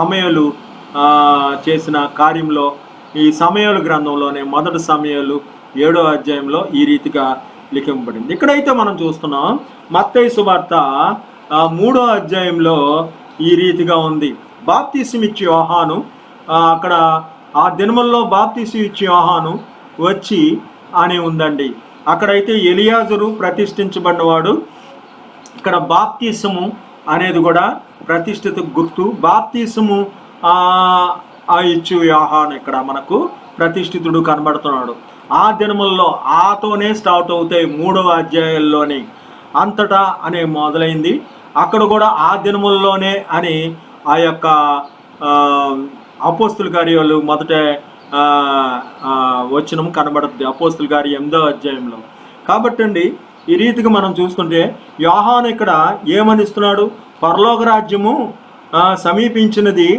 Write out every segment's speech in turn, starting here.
సమూయేలు చేసిన కార్యంలో ఈ సమూయేలు గ్రంథంలోనే మొదటి సమూయేలు 7వ అధ్యాయంలో ఈ రీతిగా లిఖింపబడింది. ఇక్కడైతే మనం చూస్తున్నాం మత్తయి సువార్త 3వ అధ్యాయంలో ఈ రీతిగా ఉంది. బాప్తిసం ఇచ్చే యోహాను అక్కడ ఆ దినముల్లో బాప్తిసం ఇచ్చే యోహాను వచ్చి అని ఉందండి. అక్కడైతే ఎలియాజరు ప్రతిష్ఠించబడినవాడు. ఇక్కడ బాప్తిసము అనేది కూడా ప్రతిష్ఠిత గుర్తు. బాప్తిసము ఇచ్చు యోహాను ఇక్కడ మనకు ప్రతిష్ఠితుడు కనబడుతున్నాడు. ఆ దినముల్లో ఆతోనే స్టార్ట్ అవుతాయి 3వ అధ్యాయంలోని అంతటా అనే మొదలైంది. అక్కడ కూడా ఆ దినముల్లోనే అని ఆ యొక్క అపోస్తుల కార్యాలు మొదట వచనం కనబడుతుంది అపోస్తుల కార్యం 8వ అధ్యాయంలో. కాబట్టి అండి ఈ రీతిగా మనం చూస్తుంటే యోహాను ఇక్కడ ఏమనిస్తున్నాడు? పరలోక రాజ్యము సమీపించినది,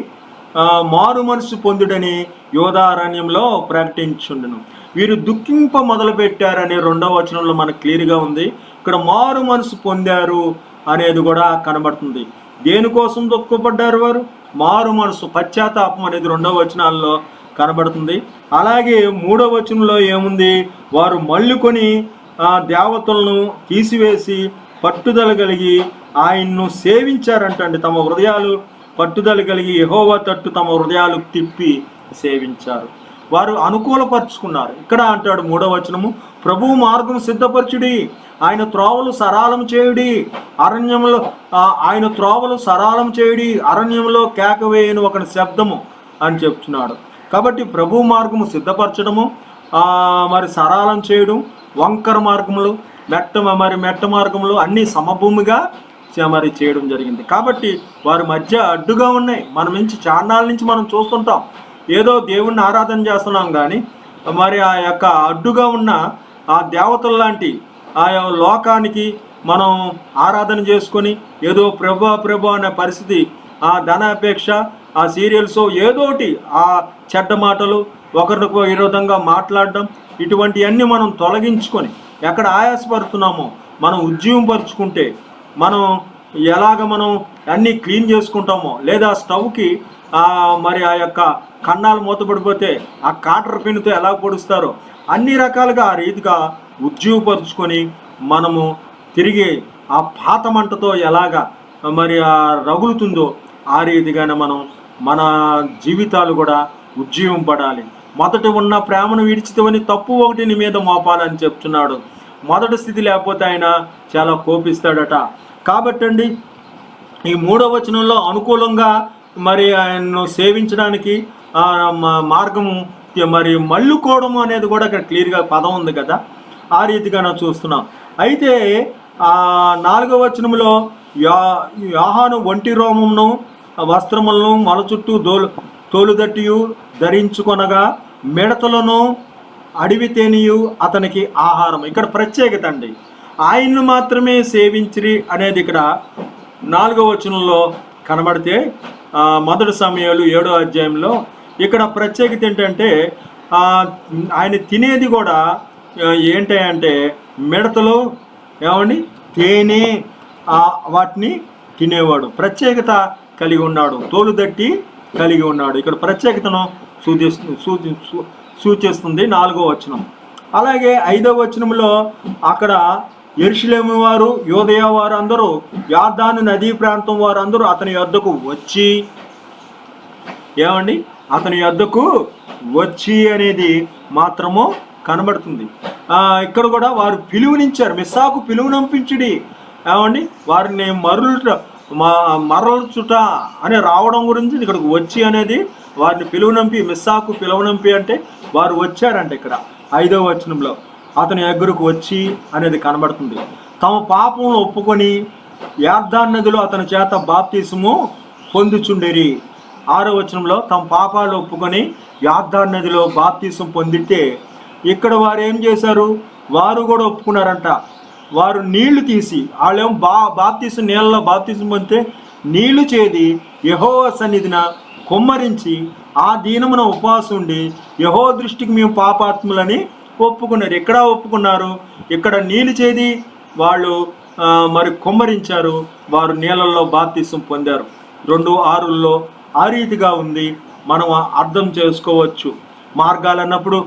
మారు మనసు పొందుడని యోధారణ్యంలో ప్రకటించుండును. వీరు దుఃఖింప మొదలు పెట్టారని 2వ వచనంలో మనకు క్లియర్గా ఉంది. ఇక్కడ మారు మనసు పొందారు అనేది కూడా కనబడుతుంది. దేనికోసం దుఃఖపడ్డారు వారు? మారు మనసు, పశ్చాత్తాపం అనేది 2వ వచనాల్లో కనబడుతుంది. అలాగే 3వ వచనంలో ఏముంది? వారు మళ్ళుకొని దేవతలను తీసివేసి పట్టుదల కలిగి ఆయన్ను సేవించారంటండి. తమ హృదయాలు పట్టుదల కలిగి యెహోవా తట్టు తమ హృదయాలు తిప్పి సేవించారు. వారు అనుకూలపరుచుకున్నారు. ఇక్కడ అంటాడు 3వ వచనము, ప్రభువు మార్గం సిద్ధపరచుడి, ఆయన త్రోవలు సరళం చేయుడి, అరణ్యంలో ఆయన త్రోవలు సరళం చేయుడి, అరణ్యంలో కేకవేయని ఒక శబ్దము అని చెప్తున్నాడు. కాబట్టి ప్రభు మార్గము సిద్ధపరచడము, మరి సరళం చేయడం, వంకర మార్గములు, మెట్ట మార్గములు అన్నీ సమభూమిగా మరి చేయడం జరిగింది. కాబట్టి వారి మధ్య అడ్డుగా ఉన్నాయి. మనం నుంచి చాన్నాళ్ళ నుంచి మనం చూస్తుంటాం, ఏదో దేవుణ్ణి ఆరాధన చేస్తున్నాం కానీ మరి ఆ యొక్క అడ్డుగా ఉన్న ఆ దేవతల లాంటి ఆ లోకానికి మనం ఆరాధన చేసుకొని ఏదో ప్రభు అనే పరిస్థితి, ఆ ధనాపేక్ష, ఆ సీరియల్స్ ఏదోటి, ఆ చెడ్డ మాటలు, ఒకరికి విరోధంగా మాట్లాడడం, ఇటువంటివన్నీ మనం తొలగించుకొని ఎక్కడ ఆయాసపడుతున్నామో మనం ఉజ్జీవంపరుచుకుంటే, మనం ఎలాగ మనం అన్నీ క్లీన్ చేసుకుంటామో, లేదా స్టవ్కి మరి ఆ యొక్క కన్నాలు మూతపడిపోతే ఆ కాటర్ పెన్నుతో ఎలా పొడుస్తారో అన్ని రకాలుగా ఆ రీతిగా ఉజ్జీవపరుచుకొని మనము తిరిగి ఆ పాత మంటతో ఎలాగా మరి ఆ రగులుతుందో ఆ రీతిగానే మనం మన జీవితాలు కూడా ఉజ్జీవం పడాలి. మొదట ఉన్న ప్రేమను విడిచితవని తప్పు ఒకటి నీ మీద మోపాలని చెప్తున్నాడు. మొదటి స్థితి లేకపోతే ఆయన చాలా కోపిస్తాడట. కాబట్టి అండి ఈ 3వ వచనంలో అనుకూలంగా మరి ఆయన్ను సేవించడానికి మార్గము మరి మళ్ళుకోవడము అనేది కూడా ఇక్కడ క్లియర్గా పదం ఉంది కదా, ఆ రీతిగా మనం చూస్తున్నాం. అయితే 4వ వచనంలో యోహాను ఒంటి రోమమును వస్త్రములను మొల చుట్టూ తోలుదట్టియు ధరించుకొనగా మిడతలను అడవి తేనియు అతనికి ఆహారం. ఇక్కడ ప్రత్యేకత అండి, ఆయన్ను మాత్రమే సేవించిరి అనేది ఇక్కడ 4వ వచనంలో కనబడితే మొదటి సమూయేలు 7వ అధ్యాయంలో ఇక్కడ ప్రత్యేకత ఏంటంటే ఆయన తినేది కూడా ఏంటంటే మిడతలు, ఏమండి, తేనె, వాటిని తినేవాడు. ప్రత్యేకత కలిగి ఉన్నాడు, తోలుదట్టి కలిగి ఉన్నాడు. ఇక్కడ ప్రత్యేకతను సూచిస్తుంది 4వ వచనం. అలాగే 5వ వచనంలో అక్కడ యెరూషలేము వారు, యూదయ వారు అందరూ, యార్దాను నదీ ప్రాంతం వారు అందరూ అతని యొద్దకు వచ్చి, ఏమండి, అతని యొద్దకు వచ్చి అనేది మాత్రము కనబడుతుంది. ఇక్కడ కూడా వారు పిలువనిచ్చారు, మిస్సాకు పిలువనంపించుడి, ఏమండి, వారిని మరల్చుట అని రావడం గురించి ఇక్కడికి వచ్చి అనేది వారిని పిలువనంపి, మిస్సాకు పిలువనంపి అంటే వారు వచ్చారంట. ఇక్కడ 5వ వచనంలో అతని దగ్గరకు వచ్చి అనేది కనబడుతుంది. తమ పాపమును ఒప్పుకొని యార్దాను నదిలో అతని చేత బాప్తిసము పొందుచుండేరి. 6వ వచనంలో తమ పాపాలు ఒప్పుకొని యార్దాను నదిలో బాప్తిసం పొందితే ఇక్కడ వారు ఏం చేశారు? వారు కూడా ఒప్పుకున్నారంట. వారు నీళ్లు తీసి, వాళ్ళేమో బాప్తిసం నీళ్ళలో బాప్తిసం పొందితే నీళ్లు చేది యెహోవా సన్నిధిన కొమ్మరించి ఆ దీనమున ఉపవాసం ఉండి యెహోవా దృష్టికి మేము పాపాత్ములని ఒప్పుకున్నారు. ఎక్కడ ఒప్పుకున్నారు? ఇక్కడ నీళ్ళు చేది వాళ్ళు మరి కొమ్మరించారు, వారు నీళ్ళల్లో బాప్తిసం పొందారు. 2:6 ఆ రీతిగా ఉంది, మనం అర్థం చేసుకోవచ్చు. మార్గాలు అన్నప్పుడు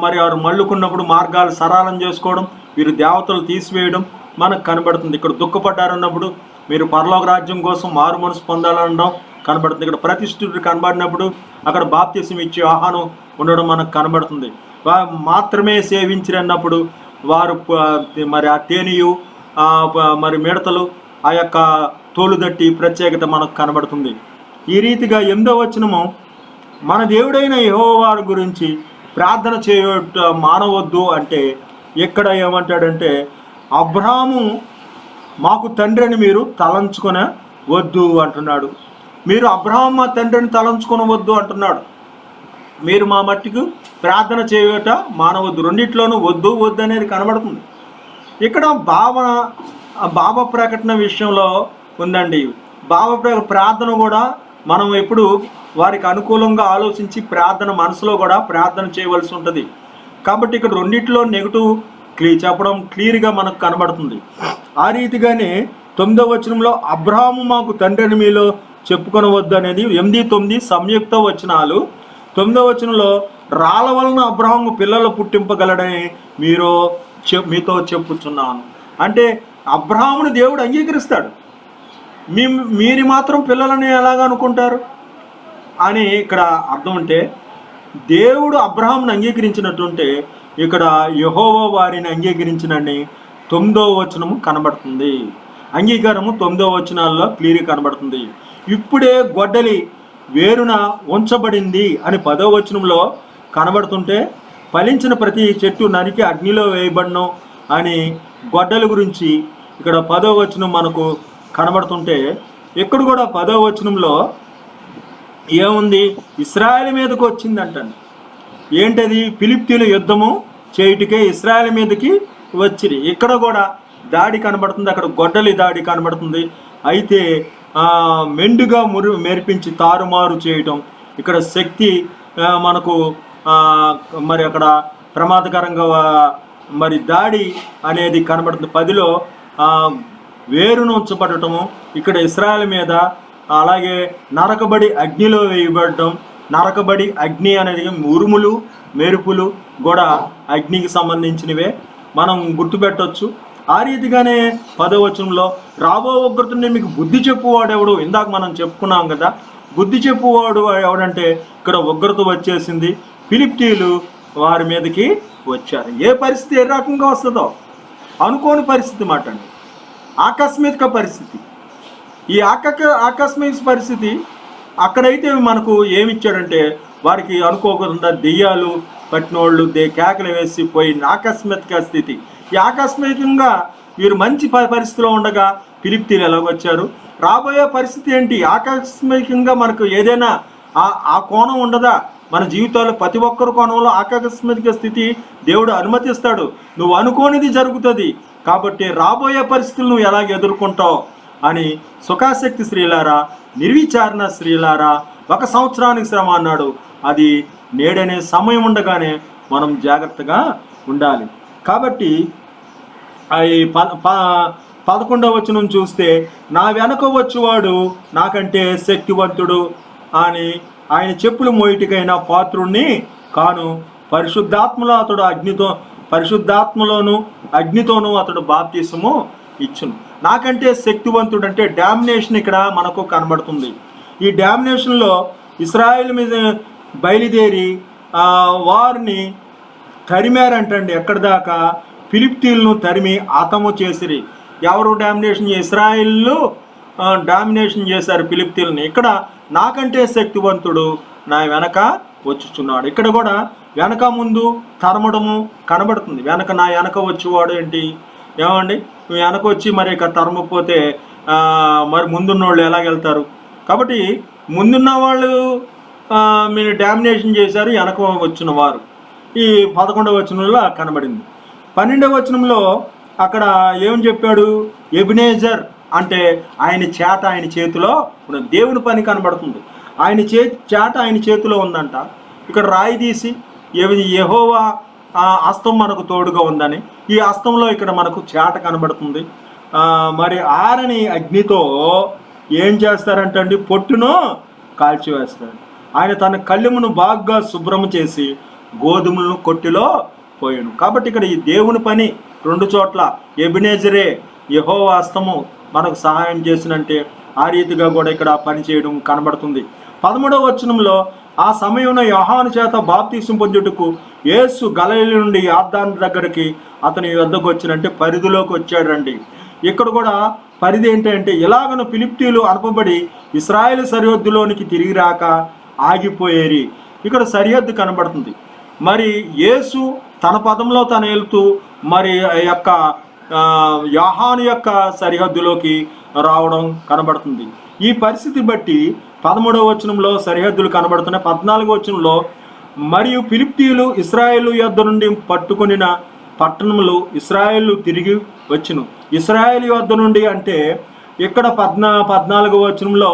మరి వారు మళ్ళుకున్నప్పుడు మార్గాలు సరళం చేసుకోవడం, వీరు దేవతలు తీసివేయడం మనకు కనబడుతుంది. ఇక్కడ దుఃఖపడ్డారన్నప్పుడు మీరు పరలోక రాజ్యం కోసం మారు మనసు పొందాలనడం కనబడుతుంది. ఇక్కడ ప్రతిష్ఠుడు కనబడినప్పుడు అక్కడ బాప్తిసం ఇచ్చే ఆహ్వానం ఉండడం మనకు కనబడుతుంది. మాత్రమే సేవించినప్పుడు వారు మరి ఆ తేనియు మరి మిడతలు ఆ యొక్క తోలుదట్టి ప్రత్యేకత మనకు కనబడుతుంది. ఈ రీతిగా 8వ వచనము, మన దేవుడైన యెహోవా గురించి ప్రార్థన చేయట మానవద్దు అంటే ఇక్కడ ఏమంటాడంటే, అబ్రాహాము మాకు తండ్రిని మీరు తలంచుకొన వద్దు అంటున్నాడు. మీరు అబ్రాహాము మా తండ్రిని తలంచుకొనవద్దు అంటున్నాడు. మీరు మా మట్టికి ప్రార్థన చేయట మానవద్దు. రెండిట్లోనూ వద్దు వద్దు అనేది కనబడుతుంది. ఇక్కడ భావ ప్రకటన విషయంలో ఉందండి. ప్రార్థన కూడా మనం ఎప్పుడు వారికి అనుకూలంగా ఆలోచించి ప్రార్థన మనసులో కూడా ప్రార్థన చేయవలసి ఉంటుంది. కాబట్టి ఇక్కడ రెండిట్లో నెగిటివ్ చెప్పడం క్లియర్గా మనకు కనబడుతుంది. ఆ రీతిగానే 9వ వచనంలో అబ్రాహాము మాకు తండ్రిని మీలో చెప్పుకొనవద్దు అనేది 8, 9 సంయుక్త వచనాలు. 9వ వచనంలో రాళ్ళ వలన అబ్రాహాము పిల్లలు పుట్టింపగలడని మీతో చెప్పుచున్నాను అంటే అబ్రాహాముని దేవుడు అంగీకరిస్తాడు. మీరు మాత్రం పిల్లలని ఎలాగ అనుకుంటారు అని ఇక్కడ అర్థం. ఉంటే దేవుడు అబ్రాహాముని అంగీకరించినట్టుంటే ఇక్కడ యెహోవా వారిని అంగీకరించినని 9వ వచనము కనబడుతుంది. అంగీకారము 9వ వచనాల్లో క్లియర్గా కనబడుతుంది. ఇప్పుడే గొడ్డలి వేరున ఉంచబడింది అని 10వ వచనంలో కనబడుతుంటే, ఫలించిన ప్రతి చెట్టు నరికి అగ్నిలో వేయబడను అని గొడ్డల గురించి ఇక్కడ 10వ వచనం మనకు కనబడుతుంటే, ఇక్కడ కూడా 10వ వచనంలో ఏముంది, ఇశ్రాయేలు మీదకు వచ్చిందంటండి. ఏంటది? ఫిలిష్తీయుల యుద్ధము చేయుటకే ఇశ్రాయేలు మీదకి వచ్చింది. ఇక్కడ కూడా దాడి కనబడుతుంది, అక్కడ గొడ్డలి దాడి కనబడుతుంది. అయితే మెండుగా మెరిపించి తారుమారు చేయటం, ఇక్కడ శక్తి మనకు మరి అక్కడ ప్రమాదకరంగా మరి దాడి అనేది కనబడుతుంది. 10లో వేరును ఉంచబడటము, ఇక్కడ ఇశ్రాయేలు మీద. అలాగే నరకబడి అగ్నిలో వేయబడటం. నరకబడి అగ్ని అనేది ఉరుములు మెరుపులు కూడా అగ్నికి సంబంధించినవే మనం గుర్తుపెట్టవచ్చు. ఆ రీతిగానే 10వ వచనంలో రాబో ఉగ్రతని మీకు బుద్ధి చెప్పువాడెవడు, ఇందాక మనం చెప్పుకున్నాం కదా. బుద్ధి చెప్పువాడు ఎవడంటే ఇక్కడ ఉగ్రత వచ్చేసింది, ఫిలిష్తీయులు వారి మీదకి వచ్చారు. ఏ పరిస్థితి ఏ రకంగా వస్తుందో అనుకోని పరిస్థితి మాట అండి, ఆకస్మిక పరిస్థితి. ఈ ఆకస్మిక పరిస్థితి అక్కడైతే మనకు ఏమిచ్చాడంటే, వారికి అనుకోకుండా దెయ్యాలు పట్టినోళ్ళు కేకలు వేసి పోయిన ఆకస్మిక స్థితి. ఈ ఆకస్మికంగా వీరు మంచి పరిస్థితిలో ఉండగా ఫిలిష్తీయులు ఎలాగొచ్చారు, రాబోయే పరిస్థితి ఏంటి? ఆకస్మికంగా మనకు ఏదైనా ఆ కోణం ఉండదా? మన జీవితాల్లో ప్రతి ఒక్కరి కోణంలో ఆకస్మిక స్థితి దేవుడు అనుమతిస్తాడు. నువ్వు అనుకోనిది జరుగుతుంది. కాబట్టి రాబోయే పరిస్థితులు నువ్వు ఎలాగ ఎదుర్కొంటావు అని సుఖాసక్తి స్త్రీలారా, నిర్విచారణ స్త్రీలారా, 1 సంవత్సరానికి శ్రమ అన్నాడు. అది నేడనే సమయం ఉండగానే మనం జాగ్రత్తగా ఉండాలి. కాబట్టి ఈ 11వ వచనం చూస్తే, నా వెనక వచ్చేవాడు నాకంటే శక్తివంతుడు అని ఆయన చెప్పులు మోయిటికైన పాత్రుణ్ణి కాను, పరిశుద్ధాత్మలోను అగ్నితోనూ అతడు బాప్తిసము ఇచ్చును. నాకంటే శక్తివంతుడు అంటే డామినేషన్ ఇక్కడ మనకు కనబడుతుంది. ఈ డామినేషన్లో ఇశ్రాయేలు మీద బయలుదేరి వారిని తరిమారంటండి. ఎక్కడి దాకా? ఫిలిష్తీయులను తరిమి హతము చేసిరి. ఎవరు డామినేషన్? ఇశ్రాయేలు డామినేషన్ చేశారు ఫిలిష్తీయులని. ఇక్కడ నాకంటే శక్తివంతుడు నా వెనక వచ్చుచున్నాడు. ఇక్కడ కూడా వెనక ముందు తరమడము కనబడుతుంది. నా వెనక వచ్చేవాడు ఏంటి? ఏమండి, నువ్వు వెనక వచ్చి మరి ఇక తరమపోతే మరి ముందున్న వాళ్ళు ఎలాగెళ్తారు? కాబట్టి ముందున్న వాళ్ళు మీరు డామినేషన్ చేశారు, వెనక వచ్చిన వారు. ఈ 11వ వచనంలో కనబడింది. 12వ వచనంలో అక్కడ ఏం చెప్పాడు? ఎబినేజర్ అంటే ఆయన చేట ఆయన చేతిలో ఉన్న దేవుని పని కనబడుతుంది. ఆయన చేట ఆయన చేతిలో ఉందంట. ఇక్కడ రాయి తీసి యెహోవా హస్తం మనకు తోడుగా ఉందని, ఈ హస్తంలో ఇక్కడ మనకు చేట కనబడుతుంది. మరి ఆరని అగ్నితో ఏం చేస్తారంటండి? పొట్టును కాల్చివేస్తాడు. ఆయన తన కళ్ళెమును బాగా శుభ్రం చేసి గోధుమలను కొట్టిలో పోయాను. కాబట్టి ఇక్కడ ఈ దేవుని పని రెండు చోట్ల ఎబినేజరే యెహోవా హస్తము మనకు సహాయం చేసినంటే ఆ రీతిగా కూడా ఇక్కడ పని చేయడం కనబడుతుంది. 13వ వచనంలో ఆ సమయంలో యోహాను చేత బాప్తీసం పొందుటకు యేసు గలిలయ నుండి యొర్దాను దగ్గరికి అతని యొద్దకు వచ్చినంటే పరిధిలోకి వచ్చాడండి. ఇక్కడ కూడా పరిధి ఏంటంటే ఇలాగను ఫిలిష్తీయులు అనపబడి ఇశ్రాయేలు సరిహద్దులోనికి తిరిగి రాక ఆగిపోయేరి. ఇక్కడ సరిహద్దు కనబడుతుంది. మరి యేసు తన పదంలో తను వెళ్తూ మరి యొక్క యోహాను యొక్క సరిహద్దులోకి రావడం కనబడుతుంది. ఈ పరిస్థితి బట్టి 13వ వచనంలో సరిహద్దులు కనబడుతున్నాయి. 14వ వచనంలో మరియు ఫిలిష్తీయులు ఇశ్రాయేలు యొద్ద నుండి పట్టుకొనిన పట్టణములు ఇశ్రాయేలు తిరిగి వచ్చును. ఇశ్రాయేలు యొద్ద నుండి అంటే ఇక్కడ 14వ వచనంలో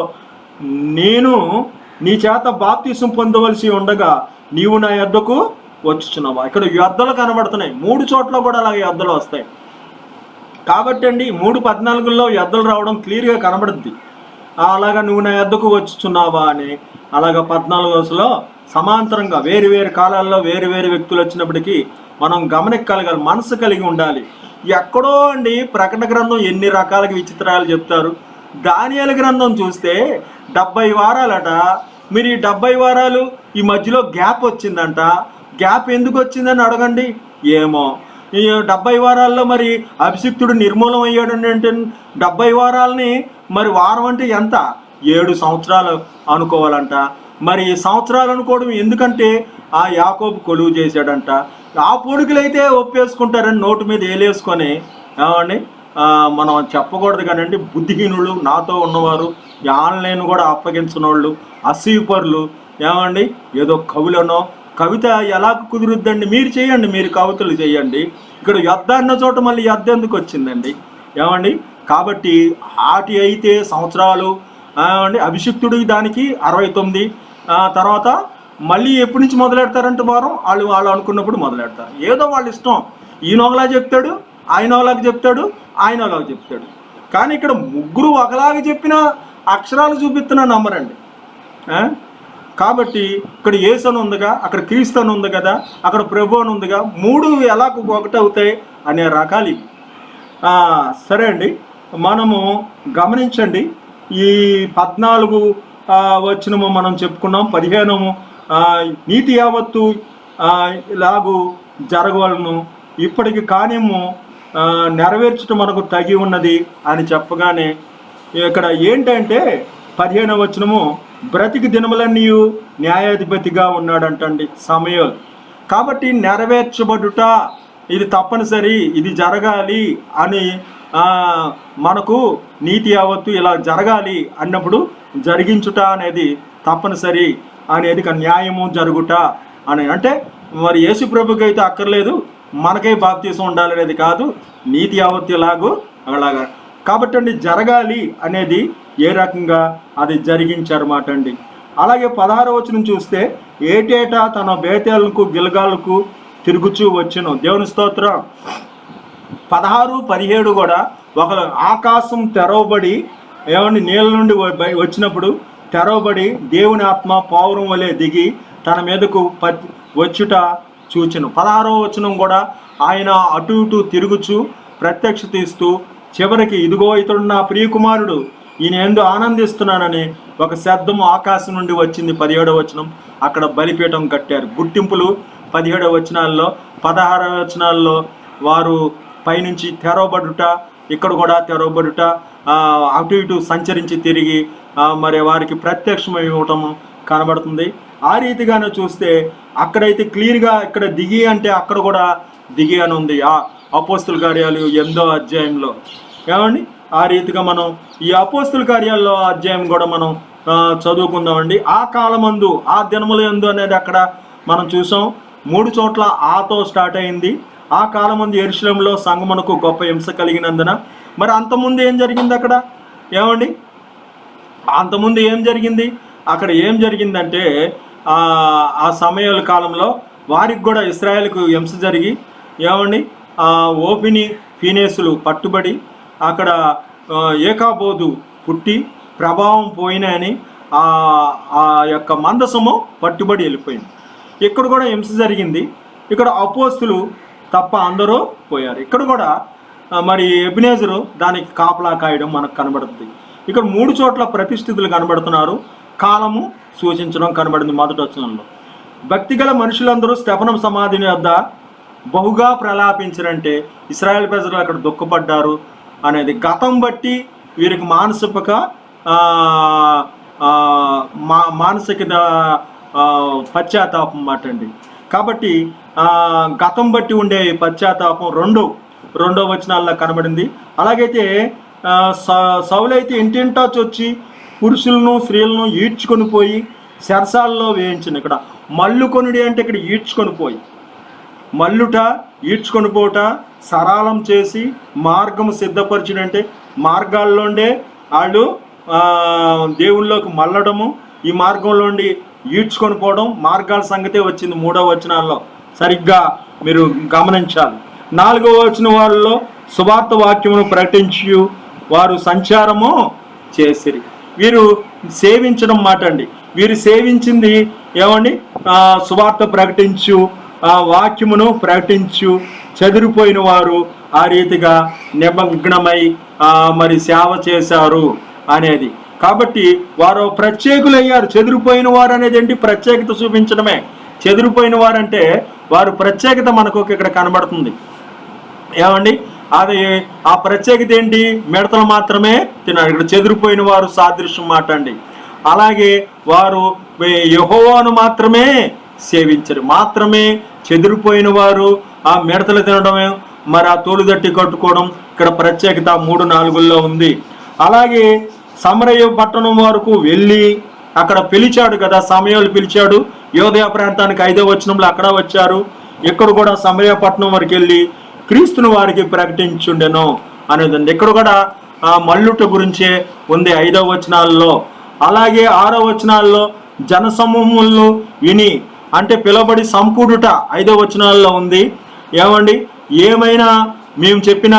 నేను నీ చేత బాప్తీసం పొందవలసి ఉండగా నీవు నా యొద్దకు వచ్చుచున్నావా. ఇక్కడ యొద్దలు కనబడుతున్నాయి. 3 చోట్ల కూడా అలాగే యొద్దలు వస్తాయి. కాబట్టి అండి 3:14లో యొద్దలు రావడం క్లియర్గా కనబడుద్ది. అలాగా నువ్వు నా యొద్దకు వచ్చుచున్నావా అని. అలాగా 14లో సమాంతరంగా వేరు వేరు కాలాల్లో వేరు వేరు వ్యక్తులు వచ్చినప్పటికీ మనం గమనించగలగాలి, మనసు కలిగి ఉండాలి. ఎక్కడో అండి ప్రకటన గ్రంథం ఎన్ని రకాలకి విచిత్రాలు చెప్తారు. దానియేలు గ్రంథం చూస్తే 70 వారాలట. మీరు ఈ 70 వారాలు ఈ మధ్యలో గ్యాప్ వచ్చిందంట. గ్యాప్ ఎందుకు వచ్చిందని అడగండి. ఏమో ఈ 70 వారాల్లో మరి అభిషిక్తుడు నిర్మూలం అయ్యాడు అంటే 70 వారాలని మరి వారం అంటే ఎంత? 7 సంవత్సరాలు అనుకోవాలంట. మరి సంవత్సరాలు అనుకోవడం ఎందుకంటే ఆ యాకోబు కొలువు చేశాడంట. ఆ పొడుగులైతే ఒప్పేసుకుంటారని నోటు మీద వేలేసుకొని ఏమండి మనం చెప్పకూడదు కానండి. బుద్ధిహీనులు, నాతో ఉన్నవారు, ఆన్లైన్ కూడా అప్పగించిన వాళ్ళు, అసూయపరులు ఏమండి ఏదో కవులనో కవిత ఎలా కుదురుద్దండి. మీరు చేయండి, మీరు కవితలు చేయండి. ఇక్కడ యొద్ద అన్న చోట మళ్ళీ యొద్ద ఎందుకు వచ్చిందండి ఏమండి. కాబట్టి ఆటి అయితే సంవత్సరాలు ఏమండి. అభిషిక్తుడికి దానికి 69. తర్వాత మళ్ళీ ఎప్పటి నుంచి మొదలెడతారంటే వారం వాళ్ళు అనుకున్నప్పుడు మొదలెడతారు. ఏదో వాళ్ళ ఇష్టం. ఈయన ఒకలా చెప్తాడు, ఆయన ఒకలాగా చెప్తాడు, ఆయన ఒకలాగా చెప్తాడు. కానీ ఇక్కడ ముగ్గురు ఒకలాగా చెప్పిన అక్షరాలు చూపిస్తున్నా నమ్మరండి. కాబట్టి ఇక్కడ యేసు అని ఉందిగా, అక్కడ క్రీస్తు అని ఉంది కదా, అక్కడ ప్రభు అని ఉందిగా, 3 ఎలా ఒకటవుతాయి అనే రకాలు ఇవి. సరే అండి, మనము గమనించండి. ఈ 14 వచనము మనం చెప్పుకున్నాం. 15 నీతి యావత్తు ఇలాగూ జరగవలను, ఇప్పటికి కానేమో నెరవేర్చడం మనకు తగి ఉన్నది అని చెప్పగానే ఇక్కడ ఏంటంటే 15వ వచనము బ్రతికి దినములన్నీ న్యాయాధిపతిగా ఉన్నాడంటండి సమూయేలు. కాబట్టి నెరవేర్చబడుట ఇది తప్పనిసరి, ఇది జరగాలి అని మనకు నీతి యావత్తు ఇలా జరగాలి అన్నప్పుడు జరిగించుట అనేది తప్పనిసరి అనేది న్యాయము జరుగుట అని. అంటే మరి యేసు ప్రభుకి అయితే అక్కర్లేదు, మనకే బాప్తీసం ఉండాలనేది కాదు, నీతి యావత్తు ఇలాగూ అలాగా. కాబట్టి అండి జరగాలి అనేది ఏ రకంగా అది జరిగించారన్నమాట అండి. అలాగే 16వ వచనం చూస్తే ఏటేటా తన బేతేలకు గిల్గాలకు తిరుగుచూ వచ్చును. దేవుని స్తోత్రం. 16, 17 కూడా ఒక ఆకాశం తెరవబడి ఏమండి నీళ్ళ నుండి వచ్చినప్పుడు తెరవబడి దేవుని ఆత్మ పావురం వలె దిగి తన మీదకు వచ్చుట చూచెను. 16వ వచనం కూడా ఆయన అటు ఇటు తిరుగుచూ ప్రత్యక్షత ఇస్తూ చివరికి ఇదిగో ఇతడు నా ప్రియకుమారుడు, ఈయన ఎందు ఆనందిస్తున్నానని ఒక శబ్దం ఆకాశం నుండి వచ్చింది. 17వ వచనం అక్కడ బలిపీఠం కట్టారు. గుర్తింపులు 17వ వచనాల్లో, 16వ వచనాల్లో వారు పైనుంచి తెరవబడుట, ఇక్కడ కూడా తెరవబడుట, అటు ఇటు సంచరించి తిరిగి మరి వారికి ప్రత్యక్షమై ఇవ్వటం కనబడుతుంది. ఆ రీతిగానే చూస్తే అక్కడైతే క్లియర్గా ఇక్కడ దిగి అంటే అక్కడ కూడా దిగి అని ఉంది ఆ అపోస్తుల కార్యాలు 8వ అధ్యాయంలో. ఏమండి ఆ రీతిగా మనం ఈ అపోస్తుల కార్యాల్లో అధ్యాయం కూడా మనం చదువుకుందామండి. ఆ కాలమందు, ఆ దినముల యందు అనేది అక్కడ మనం చూసాం. 3 చోట్ల ఆతో స్టార్ట్ అయింది. ఆ కాలమందు యెరూషలేములో సంగమునకు గొప్ప హింస కలిగినందున. మరి అంతకుముందు ఏం జరిగింది అక్కడ ఏమండి? అంతకుముందు ఏం జరిగింది అక్కడ? ఏం జరిగిందంటే ఆ సమయాల కాలంలో వారికి కూడా ఇశ్రాయేలుకు హింస జరిగి ఏమండి ఓపిని ఫీనేసులు పట్టుబడి అక్కడ ఏకాబోధు పుట్టి ప్రభావం పోయినాయని ఆ యొక్క మందసము పట్టుబడి వెళ్ళిపోయింది. ఇక్కడ కూడా హింస జరిగింది. ఇక్కడ అపోస్తులు తప్ప అందరూ పోయారు. ఇక్కడ కూడా మరి ఎబినేజరు దానికి కాపలా కాయడం మనకు కనబడుతుంది. ఇక్కడ 3 చోట్ల ప్రతిష్ఠితులు కనబడుతున్నారు. కాలము సూచించడం కనబడింది మొదటి వచనంలో. భక్తిగల మనుషులందరూ స్తెఫను సమాధిని వద్ద బహుగా ప్రలాపించరంటే ఇశ్రాయేల్ ప్రజలు అక్కడ దుఃఖపడ్డారు అనేది గతం బట్టి వీరికి మానసిక పశ్చాత్తాపం మాట అండి. కాబట్టి గతం బట్టి ఉండే పశ్చాత్తాపం రెండో వచనాల్లో కనబడింది. అలాగైతే సౌలైతే ఇంటింటా చొచ్చి పురుషులను స్త్రీలను ఈడ్చుకొని పోయి శరసాల్లో వేయించిన. ఇక్కడ మల్లుకొనుడి అంటే ఇక్కడ ఈడ్చుకొని పోయి, మల్లుట ఈడ్చుకొని పోట, సరాలం చేసి మార్గము సిద్ధపరచుడంటే మార్గాల్లోండే వాళ్ళు దేవుళ్ళలోకి మళ్ళడము, ఈ మార్గంలోండి ఈడ్చుకొని పోవడం, మార్గాల సంగతే వచ్చింది 3వ వచనాల్లో. సరిగ్గా మీరు గమనించాలి. 4వ వచనం వాళ్ళలో సువార్త వాక్యమును ప్రకటించు వారు సంచారము చేసిరి. వీరు సేవించడం మాట అండి. వీరు సేవించింది ఏమండి? సువార్త ప్రకటించు, వాక్యమును ప్రకటించు, చెదిరిపోయిన వారు ఆ రీతిగా నిమగ్నమై మరి సేవ చేశారు అనేది. కాబట్టి వారు ప్రత్యేకులయ్యారు. చెదిరిపోయిన వారు అనేది ఏంటి? ప్రత్యేకత చూపించడమే. చెదిరిపోయిన వారంటే వారు ప్రత్యేకత మనకు ఇక్కడ కనబడుతుంది. ఏమండి? అది ఆ ప్రత్యేకత ఏంటి? మిడతలు మాత్రమే తిన్నారు. ఇక్కడ చెదిరిపోయిన వారు సాదృశ్యం మాట అండి. అలాగే వారు యెహోవాను మాత్రమే సేవించరు. మాత్రమే చెదిరిపోయిన వారు ఆ మిడతలు తినడమే, మరి ఆ తోలుదట్టి కట్టుకోవడం ఇక్కడ ప్రత్యేకత 3-4లో ఉంది. అలాగే సమరయ పట్టణం వరకు వెళ్ళి అక్కడ పిలిచాడు కదా, సమయాలు పిలిచాడు. యోదయ ప్రాంతానికి 5వ వచనంలో అక్కడ వచ్చారు. ఇక్కడ కూడా సమరయ పట్టణం వరకు వెళ్ళి క్రీస్తును వారికి ప్రకటించుండెను అనేది ఉంది. ఇక్కడ కూడా మల్లుట గురించే ఉంది 5వ వచనాల్లో. అలాగే 6వ వచనాల్లో జనసమూహములను విని అంటే పిలబడి సంకూడుట 5వ వచనాల్లో ఉంది. ఏమండి? ఏమైనా మేము చెప్పిన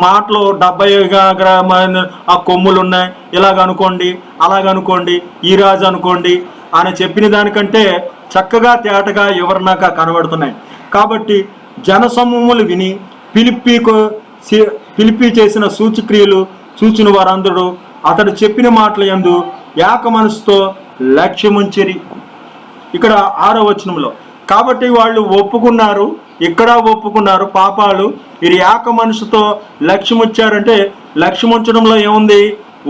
మాటలు 70 ఆ కొమ్ములు ఉన్నాయి, ఇలాగనుకోండి, అలాగనుకోండి, ఈ రాజు అనుకోండి అని చెప్పిన దానికంటే చక్కగా తేటగా వివరణగా కనబడుతున్నాయి. కాబట్టి జనసమూహములు విని పిలిపి చేసిన సూచక్రియలు చూచిన వారందరూ అతడు చెప్పిన మాటల యందు ఏక మనసుతో లక్ష్యముంచిరి. ఇక్కడ 6వ వచనంలో. కాబట్టి వాళ్ళు ఒప్పుకున్నారు, ఇక్కడ ఒప్పుకున్నారు పాపాలు. వీరు ఏక మనసుతో లక్ష్యముచ్చారంటే లక్ష్యముంచడంలో ఏముంది?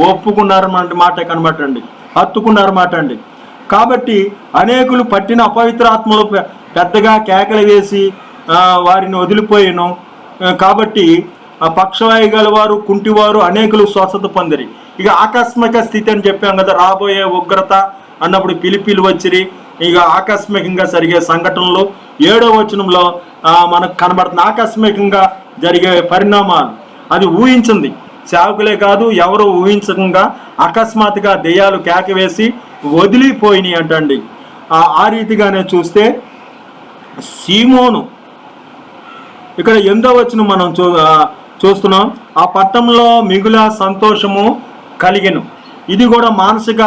ఒప్పుకున్నారు మాట కనబట్టండి, హత్తుకున్నారు మాట అండి. కాబట్టి అనేకులు పట్టిన అపవిత్రాత్మలు పెద్దగా కేకలు వేసి వారిని వదిలిపోయాను. కాబట్టి పక్షవాయు గలవారు, కుంటివారు అనేకులు స్వస్థత పొందిరి. ఇక ఆకస్మిక స్థితి అని చెప్పాం కదా, రాబోయే ఉగ్రత అన్నప్పుడు పిలిపిలు వచ్చిరి. ఇక ఆకస్మికంగా జరిగే సంఘటనలు 7వ వచనంలో మనకు కనబడుతుంది. ఆకస్మికంగా జరిగే పరిణామాలు అది ఊహించింది. సేవకులే కాదు, ఎవరు ఊహించకుండా అకస్మాత్తుగా దెయ్యాలు కేక వేసి వదిలిపోయినాయి అంటండి. ఆ రీతిగానే చూస్తే సీమోను ఇక్కడ 8వ వచనం మనం చూస్తున్నాం. ఆ పట్టణంలో మిగుల సంతోషము కలిగెను. ఇది కూడా మానసిక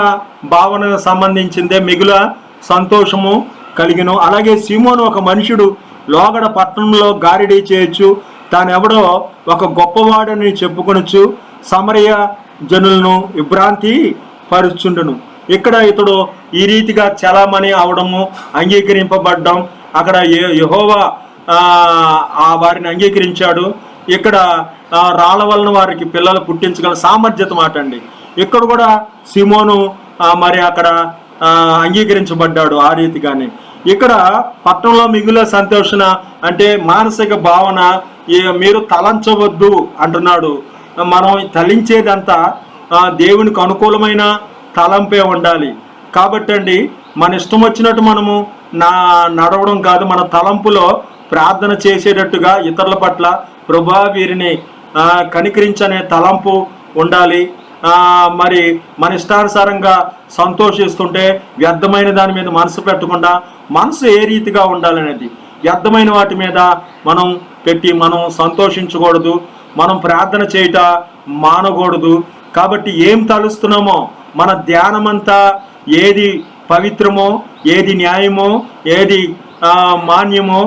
భావనకు సంబంధించిందే. మిగుల సంతోషము కలిగెను. అలాగే సీమోను ఒక మనుషుడు లోగడ పట్టణంలో గారిడీ చేయొచ్చు, తానెవడో ఒక గొప్పవాడని చెప్పుకొనొచ్చు, సమరయ జనులను విభ్రాంతి పరుచుండును. ఇక్కడ ఇతడు ఈ రీతిగా చలామణి అవడము, అంగీకరింపబడ్డం, అక్కడ యెహోవా వారిని అంగీకరించాడు. ఇక్కడ రాళ్ళ వలన వారికి పిల్లలు పుట్టించగల సామర్థ్యత మాట అండి. ఇక్కడ కూడా సీమోను మరి అక్కడ అంగీకరించబడ్డాడు ఆ రీతిగానే. ఇక్కడ పట్టణంలో మిగుల సంతోషణ అంటే మానసిక భావన. మీరు తలంచవద్దు అంటున్నాడు. మనం తలించేదంతా దేవునికి అనుకూలమైన తలంపే ఉండాలి. కాబట్టి అండి మన ఇష్టం వచ్చినట్టు మనము నడవడం కాదు. మన తలంపులో ప్రార్థన చేసేటట్టుగా ఇతరుల పట్ల ప్రభువా వీరిని కనికరించనే తలంపు ఉండాలి. మరి మన ఇష్టానుసారంగా సంతోషిస్తుంటే వ్యర్థమైన దాని మీద మనసు పెట్టకుండా మనసు ఏ రీతిగా ఉండాలనేది, వ్యర్థమైన వాటి మీద మనం పెట్టి మనం సంతోషించకూడదు, మనం ప్రార్థన చేయట మానకూడదు. కాబట్టి ఏం తలుస్తున్నామో మన ధ్యానమంతా ఏది పవిత్రమో, ఏది న్యాయమో, ఏది మాన్యమో,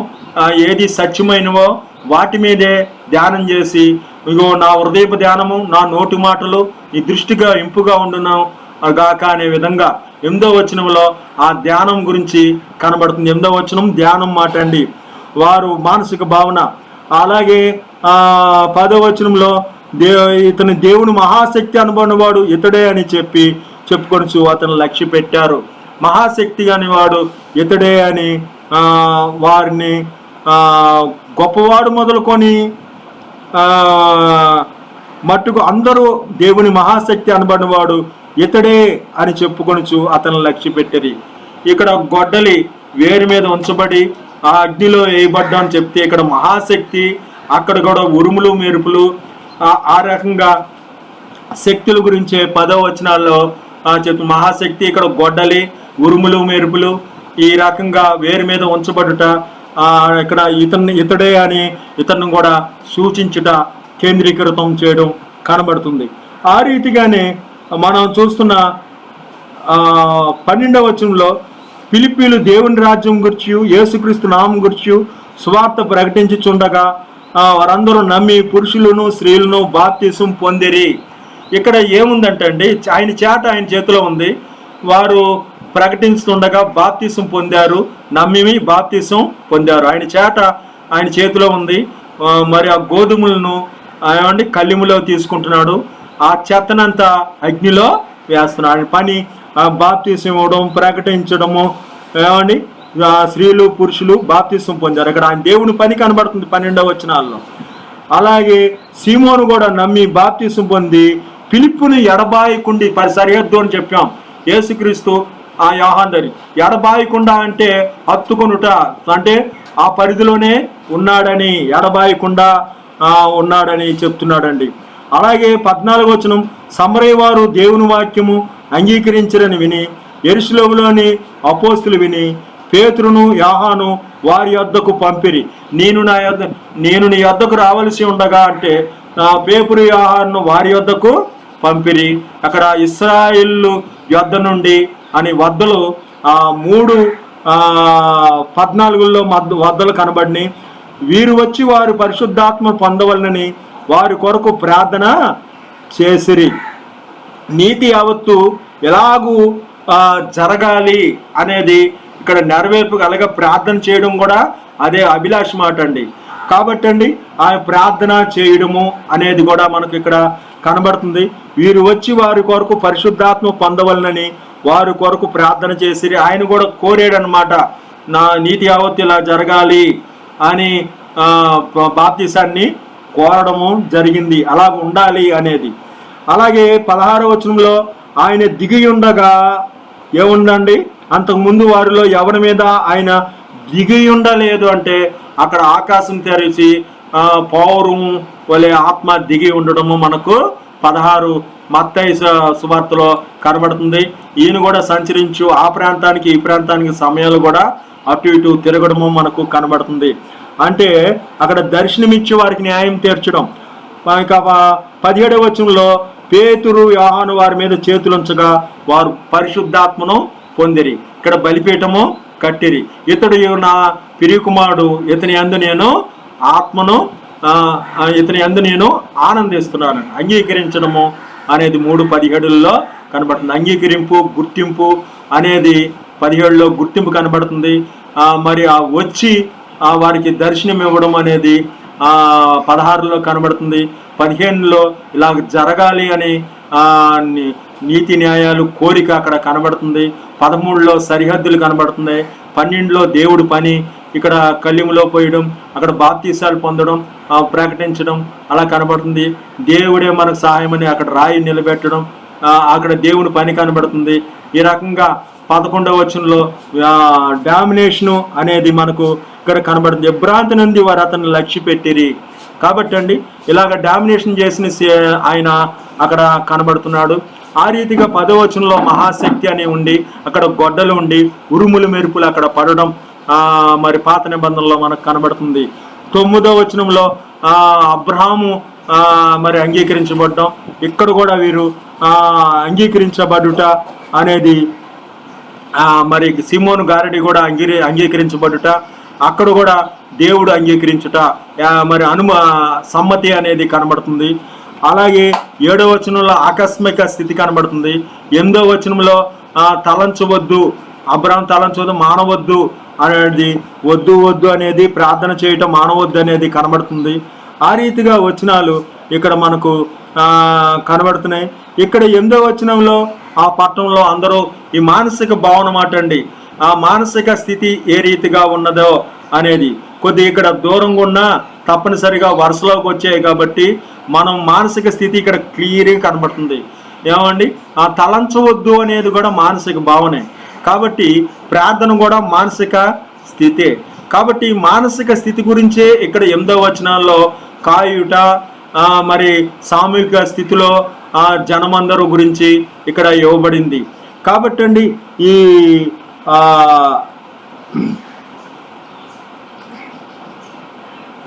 ఏది సత్యమైనవో వాటి మీదే ధ్యానం చేసి, ఇగో నా హృదయపు ధ్యానము, నా నోటి మాటలు ఈ దృష్టిగా ఇంపుగా ఉండును గాక అనే విధంగా 8వ వచనంలో ఆ ధ్యానం గురించి కనబడుతుంది. 8వ వచనం ధ్యానం మాట అండి, వారు మానసిక భావన. అలాగే 10వ వచనంలో ఇతని దేవుని మహాశక్తి అనుబడినవాడు ఇతడే అని చెప్పుకొనుచు అతను లక్ష్య పెట్టారు. మహాశక్తి అనేవాడు ఇతడే అని వారిని గొప్పవాడు మొదలుకొని మట్టుకు అందరూ దేవుని మహాశక్తి అనబడినవాడు ఇతడే అని చెప్పుకొనుచు అతను లక్ష్య పెట్టిరి. ఇక్కడ గొడ్డలి వేరు మీద ఉంచబడి ఆ అగ్నిలో వేయబడ్డా అని చెప్తే, ఇక్కడ మహాశక్తి, అక్కడ కూడా ఉరుములు మెరుపులు, ఆ రకంగా శక్తుల గురించే 10వ వచనాల్లో చెప్తూ మహాశక్తి, ఇక్కడ గొడ్డలి, ఉరుములు మెరుపులు ఈ రకంగా వేరు మీద ఉంచబడుట, ఇక్కడ ఇతడే అని ఇతన్ని కూడా సూచించుట, కేంద్రీకృతం చేయడం కనబడుతుంది. ఆ రీతిగానే మనం చూస్తున్న 12వ వచనంలో ఫిలిప్పీలు దేవుని రాజ్యం గురించి, యేసుక్రీస్తు నామం గురించి సువార్త ప్రకటించుచుండగా వారందరూ నమ్మి పురుషులను స్త్రీలను బాప్తిసం పొందిరి. ఇక్కడ ఏముందంటే అండి, ఆయన చేతిలో ఉంది, వారు ప్రకటిస్తుండగా బాప్తిసం పొందారు, నమ్మి బాప్తిసం పొందారు. ఆయన చేతిలో ఉంది. మరి ఆ గోధుమలను ఏమండి కళ్ళిములో తీసుకుంటున్నాడు, ఆ చెత్తనంతా అగ్నిలో వేస్తున్నాడు. ఆయన పని బాప్తిసం ఇవ్వడం, ప్రకటించడము, ఏమండి స్త్రీలు పురుషులు బాప్తిసం పొందారు. అక్కడ ఆయన దేవుని పని కనబడుతుంది 12వ వచనాల్లో. అలాగే సీమోను కూడా నమ్మి బాప్తిసం పొంది ఫిలిప్పుని ఎడబాయకుండి సరిహద్దు అని చెప్పాం. యేసుక్రీస్తు ఆ యోహాను ఎడబాయకుండా అంటే హత్తుకొనుట, అంటే ఆ పరిధిలోనే ఉన్నాడని, ఎడబాయకుండా ఉన్నాడని చెప్తున్నాడండి. అలాగే 14వ వచనం సమరయ వారు దేవుని వాక్యము అంగీకరించరని విని యెరూషలేములోని అపోస్తులు విని పేతురును యోహాను వారి యొద్దకు పంపిరి. నేను నీ యొద్దకు రావలసి ఉండగా అంటే పేతురు యోహాను వారి యొద్దకు పంపిరి. అక్కడ ఇశ్రాయేలు యొద్ద నుండి అని వద్దలు 3:14లో వద్దలు కనబడినాయి. వీరు వచ్చి వారు పరిశుద్ధాత్మ పొందవలనని వారి కొరకు ప్రార్థన చేసిరి. నీతి యావత్తు ఎలాగూ జరగాలి అనేది ఇక్కడ నెరవేర్పు అలాగే ప్రార్థన చేయడం కూడా అదే అభిలాష మాట అండి. కాబట్టి అండి ఆ ప్రార్థన చేయడము అనేది కూడా మనకు ఇక్కడ కనబడుతుంది. వీరు వచ్చి వారి కొరకు పరిశుద్ధాత్మ పొందవలనని వారి కొరకు ప్రార్థన చేసి ఆయన కూడా కోరాడనమాట, నా నీతి యావత్తు ఇలా జరగాలి అని బాప్తిసాన్ని కోరడము జరిగింది, అలాగ ఉండాలి అనేది. అలాగే 16వ వచనంలో ఆయన దిగి ఉండగా ఏముందండి, అంతకుముందు వారిలో ఎవరి మీద ఆయన దిగి ఉండలేదు అంటే అక్కడ ఆకాశం తెరిచి పౌరం వలె ఆత్మ దిగి ఉండడము మనకు 16 మత్తయి సువార్తలో కనబడుతుంది. ఈయన కూడా సంచరించు ఆ ప్రాంతానికి ఈ ప్రాంతానికి సమయాలు కూడా అటు ఇటు తిరగడము మనకు కనబడుతుంది. అంటే అక్కడ దర్శనమిచ్చి వారికి న్యాయం తీర్చడం. ఇక 17వ వచనంలో పేతురు యోహాను వారి మీద చేతులుంచగా వారు పరిశుద్ధాత్మను పొందిరి. ఇక్కడ బలిపీఠము కట్టిరి. ఇతడు నా పిరికుమారుడు, ఇతని యందు నేను ఆత్మను ఇతని యందు నేను ఆనందిస్తున్నాను. అంగీకరించడము అనేది 3:17లో కనబడుతుంది. అంగీకరింపు, గుర్తింపు అనేది 17లో గుర్తింపు కనబడుతుంది. మరి వచ్చి వారికి దర్శనం ఇవ్వడం అనేది 16లో కనబడుతుంది. 15లో ఇలా జరగాలి అని నీతి న్యాయాలు కోరిక అక్కడ కనబడుతుంది. 13లో సరిహద్దులు కనబడుతుంది. 12లో దేవుడు పని, ఇక్కడ కళ్ళిములో పోయడం, అక్కడ బాప్తీసాలు పొందడం, ప్రకటించడం అలా కనబడుతుంది. దేవుడే మనకు సహాయమని అక్కడ రాయి నిలబెట్టడం, అక్కడ దేవుని పని కనబడుతుంది. ఈ రకంగా 11వ వచనంలో డామినేషను అనేది మనకు ఇక్కడ కనబడుతుంది. ఎబ్రాంతి నుండి వారు అతన్ని లక్ష్య పెట్టిరి. కాబట్టి అండి ఇలాగ డామినేషన్ చేసిన ఆయన అక్కడ కనబడుతున్నాడు. ఆ రీతిగా 10వ వచనంలో మహాశక్తి అని ఉండి అక్కడ గొడ్డలు ఉండి ఉరుములు మెరుపులు అక్కడ పడడం మరి పాత నిబంధనలో మనకు కనబడుతుంది. 9వ వచనంలో అబ్రహాము మరి అంగీకరించబడ్డం, ఇక్కడ కూడా వీరు అంగీకరించబడుట అనేది మరి సిమోను గారడి కూడా అంగీకరించబడుట, అక్కడ కూడా దేవుడు అంగీకరించుట, మరి సమ్మతి అనేది కనబడుతుంది. అలాగే 7వ వచనంలో ఆకస్మిక స్థితి కనబడుతుంది. 8వ వచనంలో తలంచవద్దు, అబ్రాహం తలంచవద్దు, మానవద్దు అనేది, వద్దు వద్దు అనేది, ప్రార్థన చేయటం మానవద్దు అనేది కనబడుతుంది. ఆ రీతిగా వచనాలు ఇక్కడ మనకు కనబడుతున్నాయి. ఇక్కడ 8వ వచనంలో ఆ పట్టణంలో అందరూ ఈ మానసిక భావన మాట అండి, ఆ మానసిక స్థితి ఏ రీతిగా ఉన్నదో అనేది కొద్దిగా ఇక్కడ దూరంగా ఉన్నా తప్పనిసరిగా వరుసలోకి వచ్చాయి కాబట్టి మనం మానసిక స్థితి ఇక్కడ క్లియర్గా కనబడుతుంది. ఏమండి, ఆ తలంచవద్దు అనేది కూడా మానసిక భావనే కాబట్టి ప్రార్థన కూడా మానసిక స్థితే. కాబట్టి మానసిక స్థితి గురించే ఇక్కడ 8వ వచనాల్లో కాయుట, మరి సామూహిక స్థితిలో జనమందరూ గురించి ఇక్కడ ఇవ్వబడింది. కాబట్టి అండి ఈ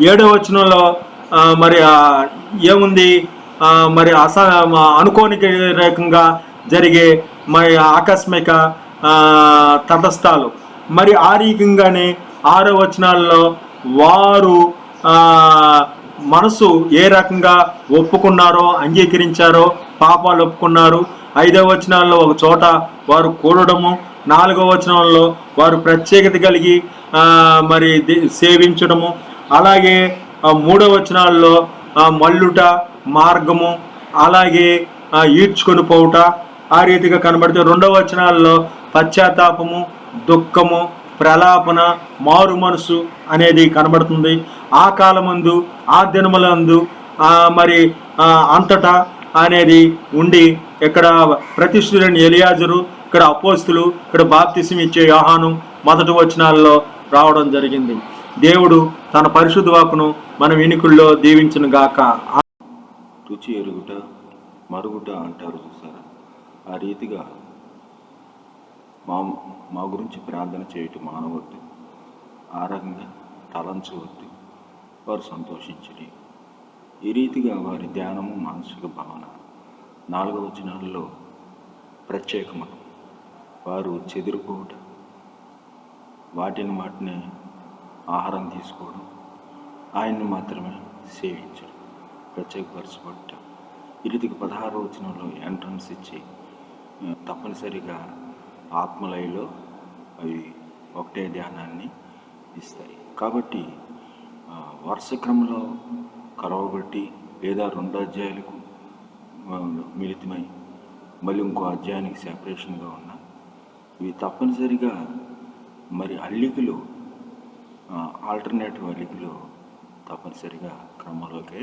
7వ వచనంలో మరి ఏముంది, మరి అనుకోని రకంగా జరిగే మరి ఆకస్మిక తటస్థాలు, మరి ఆ రకంగానే 6వ వచనాల్లో వారు మనసు ఏ రకంగా ఒప్పుకున్నారో, అంగీకరించారో, పాపాలు ఒప్పుకున్నారు. 5వ వచనాల్లో ఒక చోట వారు కూడడము, 4వ వచనంలో వారు ప్రత్యేకత కలిగి మరి సేవించడము, అలాగే 3వ వచనాల్లో మల్లుట, మార్గము, అలాగే ఈడ్చుకొని పోవుట ఆ రీతిగా కనబడితే 2వ వచనాల్లో పశ్చాత్తాపము, దుఃఖము, ప్రలాపన, మారు మనసు అనేది కనబడుతుంది. ఆ కాలమందు, ఆ దినములందు మరి అంతటా అనేది ఉండి ఇక్కడ ప్రతిష్ఠులైన ఎలియాజరు, ఇక్కడ అపోస్తులు, ఇక్కడ బాప్తిసం ఇచ్చే యోహాను మొదటి వచనాల్లో రావడం జరిగింది. దేవుడు తన పరిశుద్ధ వాక్కును మన వినికుల్లో దీవించును గాక. రుచి ఎరుగుట, మరుగుట అంటారు చూసారా, ఆ రీతిగా మా గురించి ప్రార్థన చేయటం మానవద్దు, ఆ రకంగా తలంచవద్దు, వారు సంతోషించడి. ఈ రీతిగా వారి ధ్యానము, మానసిక భావన. 4వ వచనాల్లో ప్రత్యేకమను, వారు చెదిరిపోవుట, వాటిని ఆహారం తీసుకోవడం, ఆయన్ని మాత్రమే సేవించడం, ప్రత్యేకపరచబడ్డ. ఈ రీతికి 16వ వచనంలో ఎంట్రన్స్ ఇచ్చి తప్పనిసరిగా ఆత్మలయలో అవి ఒకటే ధ్యానాన్ని ఇస్తాయి. కాబట్టి వరుస క్రమంలో కలవబట్టి లేదా 2 అధ్యాయాలకు మిళితమై మళ్ళీ ఇంకో అధ్యాయానికి సెపరేషన్గా ఉన్న ఇవి తప్పనిసరిగా మరి అల్లికలు, ఆల్టర్నేటివ్ అల్లికలు తప్పనిసరిగా క్రమంలోకి